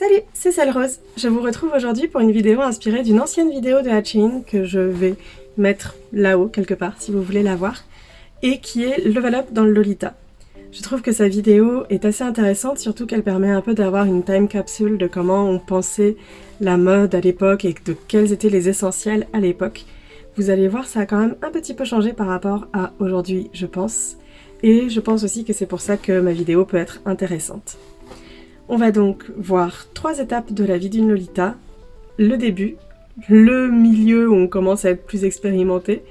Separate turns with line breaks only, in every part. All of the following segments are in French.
Salut, c'est Celle Rose. Je vous retrouve aujourd'hui pour une vidéo inspirée d'une ancienne vidéo de Hatchin que je vais mettre là-haut quelque part si vous voulez la voir et qui est Level Up dans le Lolita. Je trouve que sa vidéo est assez intéressante, surtout qu'elle permet un peu d'avoir une time capsule de comment on pensait la mode à l'époque et de quels étaient les essentiels à l'époque. Vous allez voir, ça a quand même un petit peu changé par rapport à aujourd'hui, je pense. Et je pense aussi que c'est pour ça que ma vidéo peut être intéressante. On va donc voir 3 étapes de la vie d'une Lolita, le début, le milieu où on commence à être plus expérimenté,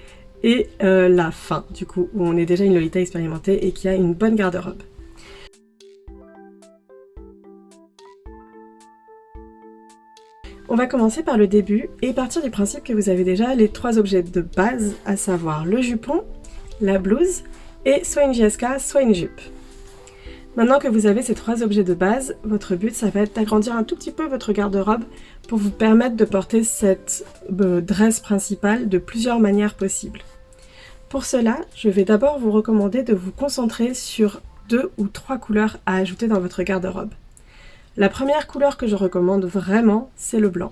et la fin, du coup, où on est déjà une Lolita expérimentée et qui a une bonne garde-robe. On va commencer par le début et partir du principe que vous avez déjà les 3 objets de base, à savoir le jupon, la blouse et soit une JSK, soit une jupe. Maintenant que vous avez ces 3 objets de base, votre but ça va être d'agrandir un tout petit peu votre garde-robe pour vous permettre de porter cette dress principale de plusieurs manières possibles. Pour cela, je vais d'abord vous recommander de vous concentrer sur 2 ou 3 couleurs à ajouter dans votre garde-robe. La première couleur que je recommande vraiment, c'est le blanc.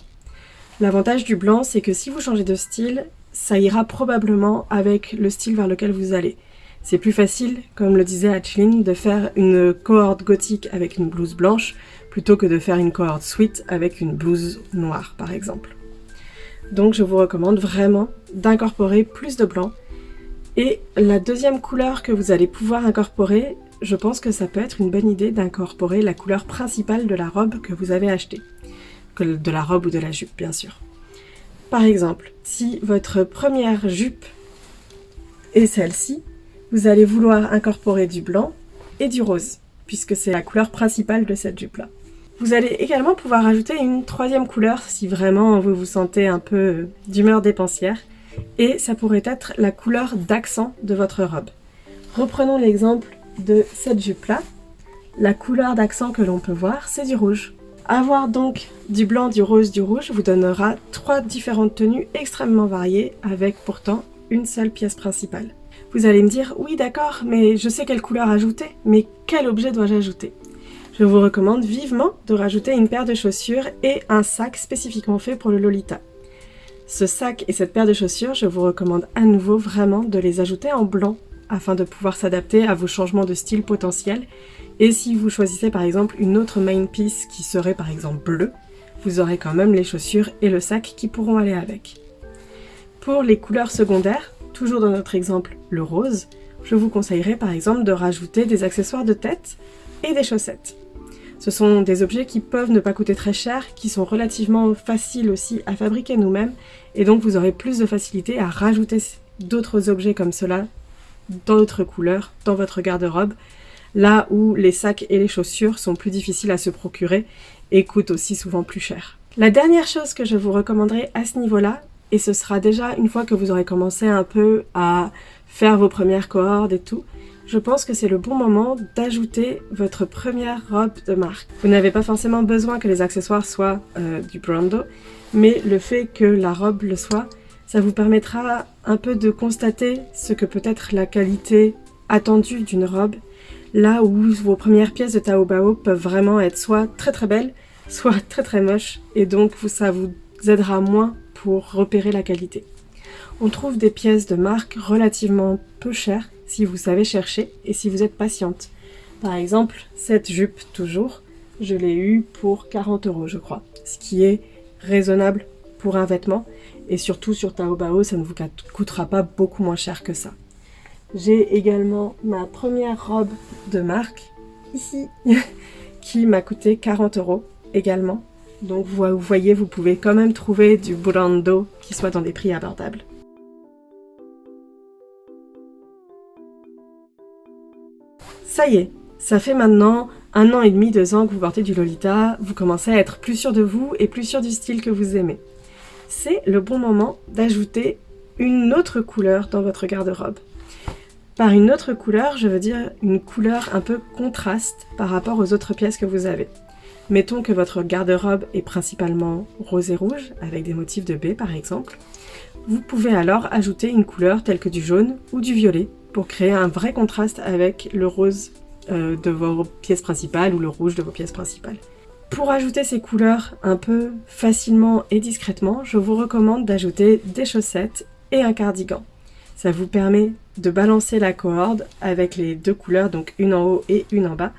L'avantage du blanc, c'est que si vous changez de style, ça ira probablement avec le style vers lequel vous allez. C'est plus facile, comme le disait Hatchin, de faire une cohorte gothique avec une blouse blanche plutôt que de faire une cohorte sweat avec une blouse noire, par exemple. Donc je vous recommande vraiment d'incorporer plus de blanc. Et la deuxième couleur que vous allez pouvoir incorporer, je pense que ça peut être une bonne idée d'incorporer la couleur principale de la robe que vous avez achetée. De la robe ou de la jupe, bien sûr. Par exemple, si votre première jupe est celle-ci, vous allez vouloir incorporer du blanc et du rose, puisque c'est la couleur principale de cette jupe-là. Vous allez également pouvoir ajouter une 3e couleur si vraiment vous vous sentez un peu d'humeur dépensière, et ça pourrait être la couleur d'accent de votre robe. Reprenons l'exemple de cette jupe-là. La couleur d'accent que l'on peut voir, c'est du rouge. Avoir donc du blanc, du rose, du rouge vous donnera 3 différentes tenues extrêmement variées, avec pourtant une seule pièce principale. Vous allez me dire, oui d'accord, mais je sais quelle couleur ajouter, mais quel objet dois-je ajouter? Je vous recommande vivement de rajouter une paire de chaussures et un sac spécifiquement fait pour le Lolita. Ce sac et cette paire de chaussures, je vous recommande à nouveau vraiment de les ajouter en blanc, afin de pouvoir s'adapter à vos changements de style potentiels. Et si vous choisissez par exemple une autre main piece qui serait par exemple bleue, vous aurez quand même les chaussures et le sac qui pourront aller avec. Pour les couleurs secondaires, toujours dans notre exemple le rose, je vous conseillerais par exemple de rajouter des accessoires de tête et des chaussettes. Ce sont des objets qui peuvent ne pas coûter très cher, qui sont relativement faciles aussi à fabriquer nous-mêmes, et donc vous aurez plus de facilité à rajouter d'autres objets comme cela, d'autres couleurs, dans votre garde-robe, là où les sacs et les chaussures sont plus difficiles à se procurer et coûtent aussi souvent plus cher. La dernière chose que je vous recommanderais à ce niveau-là, et ce sera déjà une fois que vous aurez commencé un peu à faire vos premières cohortes et tout, je pense que c'est le bon moment d'ajouter votre première robe de marque. Vous n'avez pas forcément besoin que les accessoires soient du Brando, mais le fait que la robe le soit, ça vous permettra un peu de constater ce que peut être la qualité attendue d'une robe, là où vos premières pièces de Taobao peuvent vraiment être soit très très belles, soit très très moches, et donc ça vous aidera moins pour repérer la qualité. On trouve des pièces de marque relativement peu chères si vous savez chercher et si vous êtes patiente. Par exemple, cette jupe toujours, je l'ai eue pour 40 € je crois, ce qui est raisonnable pour un vêtement, et surtout sur Taobao, ça ne vous coûtera pas beaucoup moins cher que ça. J'ai également ma première robe de marque, ici, qui m'a coûté 40 € également. Donc vous voyez, vous pouvez quand même trouver du Brando qui soit dans des prix abordables. Ça y est, ça fait maintenant 1 an et demi, 2 ans que vous portez du Lolita, vous commencez à être plus sûr de vous et plus sûr du style que vous aimez. C'est le bon moment d'ajouter une autre couleur dans votre garde-robe. Par une autre couleur, je veux dire une couleur un peu contraste par rapport aux autres pièces que vous avez. Mettons que votre garde-robe est principalement rose et rouge, avec des motifs de baie par exemple. Vous pouvez alors ajouter une couleur telle que du jaune ou du violet pour créer un vrai contraste avec le rose de vos pièces principales ou le rouge de vos pièces principales. Pour ajouter ces couleurs un peu facilement et discrètement, je vous recommande d'ajouter des chaussettes et un cardigan. Ça vous permet de balancer la cohorde avec les deux couleurs, donc une en haut et une en bas,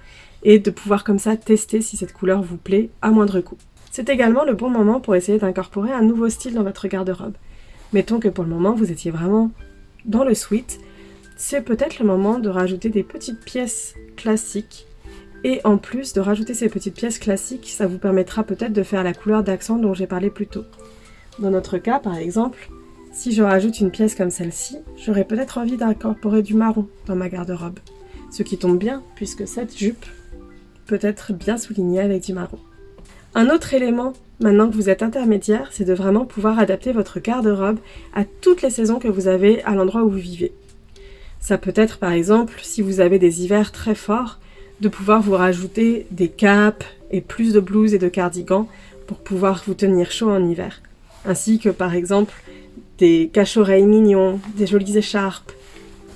et de pouvoir comme ça tester si cette couleur vous plaît à moindre coût. C'est également le bon moment pour essayer d'incorporer un nouveau style dans votre garde-robe. Mettons que pour le moment vous étiez vraiment dans le sweat, c'est peut-être le moment de rajouter des petites pièces classiques. Et en plus de rajouter ces petites pièces classiques, ça vous permettra peut-être de faire la couleur d'accent dont j'ai parlé plus tôt. Dans notre cas, par exemple, si je rajoute une pièce comme celle-ci, j'aurais peut-être envie d'incorporer du marron dans ma garde-robe. Ce qui tombe bien, puisque cette jupe peut être bien soulignée avec du marron. Un autre élément, maintenant que vous êtes intermédiaire, c'est de vraiment pouvoir adapter votre garde-robe à toutes les saisons que vous avez à l'endroit où vous vivez. Ça peut être par exemple, si vous avez des hivers très forts, de pouvoir vous rajouter des capes et plus de blouses et de cardigans pour pouvoir vous tenir chaud en hiver. Ainsi que par exemple des cache-oreilles mignons, des jolies écharpes,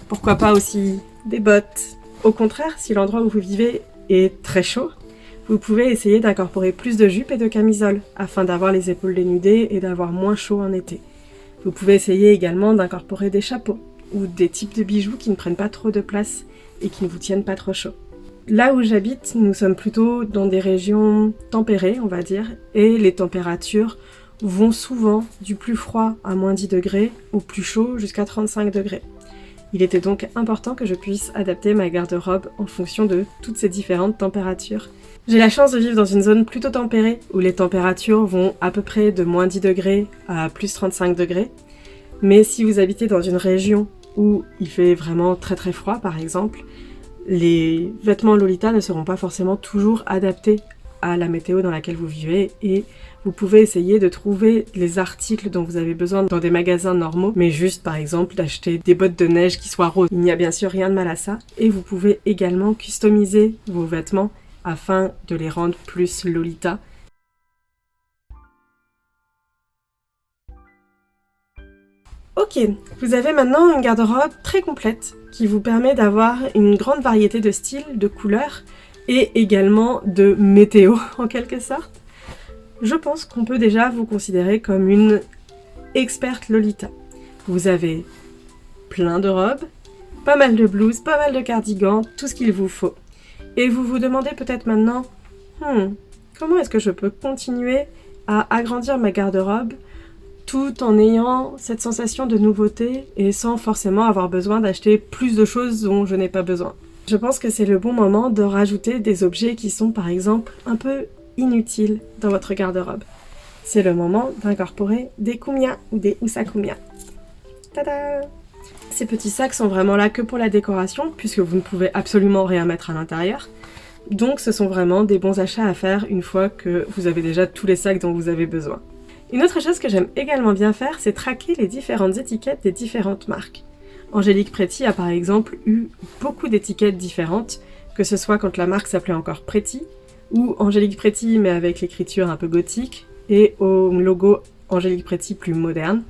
pourquoi pas aussi des bottes. Au contraire, si l'endroit où vous vivez est très chaud, vous pouvez essayer d'incorporer plus de jupes et de camisoles afin d'avoir les épaules dénudées et d'avoir moins chaud en été. Vous pouvez essayer également d'incorporer des chapeaux ou des types de bijoux qui ne prennent pas trop de place et qui ne vous tiennent pas trop chaud. Là où j'habite, nous sommes plutôt dans des régions tempérées, on va dire, et les températures vont souvent du plus froid à moins 10 degrés au plus chaud jusqu'à 35 degrés. Il était donc important que je puisse adapter ma garde-robe en fonction de toutes ces différentes températures. J'ai la chance de vivre dans une zone plutôt tempérée, où les températures vont à peu près de moins 10 degrés à plus 35 degrés. Mais si vous habitez dans une région où il fait vraiment très très froid, par exemple, les vêtements Lolita ne seront pas forcément toujours adaptés à la météo dans laquelle vous vivez et vous pouvez essayer de trouver les articles dont vous avez besoin dans des magasins normaux, mais juste par exemple d'acheter des bottes de neige qui soient roses. Il n'y a bien sûr rien de mal à ça et vous pouvez également customiser vos vêtements afin de les rendre plus Lolita. Ok, vous avez maintenant une garde-robe très complète qui vous permet d'avoir une grande variété de styles, de couleurs et également de météo en quelque sorte. Je pense qu'on peut déjà vous considérer comme une experte Lolita. Vous avez plein de robes, pas mal de blouses, pas mal de cardigans, tout ce qu'il vous faut. Et vous vous demandez peut-être maintenant, comment est-ce que je peux continuer à agrandir ma garde-robe tout en ayant cette sensation de nouveauté et sans forcément avoir besoin d'acheter plus de choses dont je n'ai pas besoin. Je pense que c'est le bon moment de rajouter des objets qui sont par exemple un peu inutiles dans votre garde-robe. C'est le moment d'incorporer des kumia ou des usakumia. Tada! Ces petits sacs sont vraiment là que pour la décoration puisque vous ne pouvez absolument rien mettre à l'intérieur. Donc ce sont vraiment des bons achats à faire une fois que vous avez déjà tous les sacs dont vous avez besoin. Une autre chose que j'aime également bien faire, c'est traquer les différentes étiquettes des différentes marques. Angélique Pretty a par exemple eu beaucoup d'étiquettes différentes, que ce soit quand la marque s'appelait encore Pretty, ou Angélique Pretty mais avec l'écriture un peu gothique, et au logo Angélique Pretty plus moderne.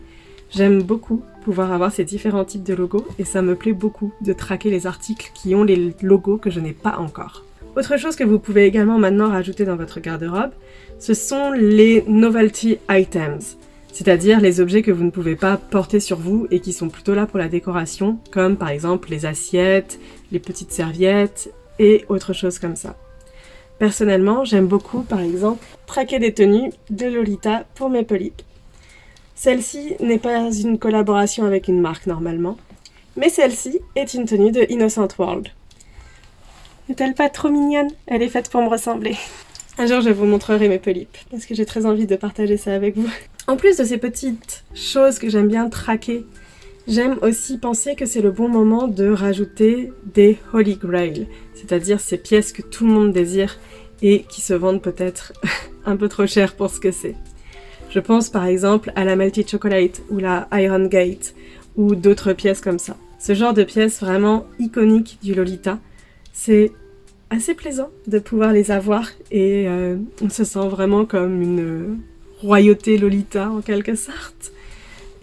J'aime beaucoup pouvoir avoir ces différents types de logos, et ça me plaît beaucoup de traquer les articles qui ont les logos que je n'ai pas encore. Autre chose que vous pouvez également maintenant rajouter dans votre garde-robe, ce sont les novelty items, c'est-à-dire les objets que vous ne pouvez pas porter sur vous et qui sont plutôt là pour la décoration, comme par exemple les assiettes, les petites serviettes et autre chose comme ça. Personnellement, j'aime beaucoup par exemple traquer des tenues de Lolita pour Maple Leaf. Celle-ci n'est pas une collaboration avec une marque normalement, mais celle-ci est une tenue de Innocent World. N'est-elle pas trop mignonne? Elle est faite pour me ressembler. Un jour, je vous montrerai mes polypes, parce que j'ai très envie de partager ça avec vous. En plus de ces petites choses que j'aime bien traquer, j'aime aussi penser que c'est le bon moment de rajouter des Holy Grail, c'est-à-dire ces pièces que tout le monde désire et qui se vendent peut-être un peu trop cher pour ce que c'est. Je pense par exemple à la Melted Chocolate ou la Iron Gate ou d'autres pièces comme ça. Ce genre de pièces vraiment iconiques du Lolita, c'est assez plaisant de pouvoir les avoir et on se sent vraiment comme une royauté Lolita en quelque sorte.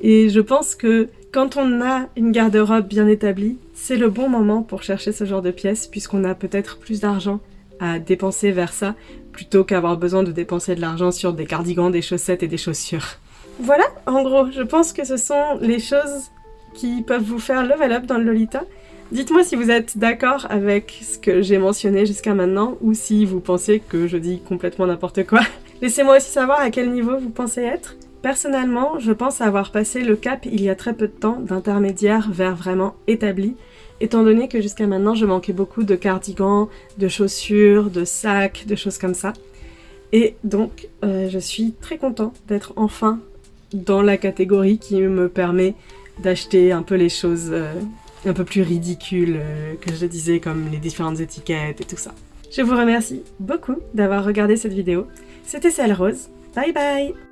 Et je pense que quand on a une garde-robe bien établie, c'est le bon moment pour chercher ce genre de pièces puisqu'on a peut-être plus d'argent à dépenser vers ça plutôt qu'avoir besoin de dépenser de l'argent sur des cardigans, des chaussettes et des chaussures. Voilà, en gros, je pense que ce sont les choses qui peuvent vous faire level up dans le Lolita. Dites-moi si vous êtes d'accord avec ce que j'ai mentionné jusqu'à maintenant ou si vous pensez que je dis complètement n'importe quoi. Laissez-moi aussi savoir à quel niveau vous pensez être. Personnellement, je pense avoir passé le cap il y a très peu de temps d'intermédiaire vers vraiment établi, étant donné que jusqu'à maintenant je manquais beaucoup de cardigans, de chaussures, de sacs, de choses comme ça. Et donc je suis très contente d'être enfin dans la catégorie qui me permet d'acheter un peu les choses un peu plus ridicules que je disais, comme les différentes étiquettes et tout ça. Je vous remercie beaucoup d'avoir regardé cette vidéo. C'était Ciel Rose. Bye bye!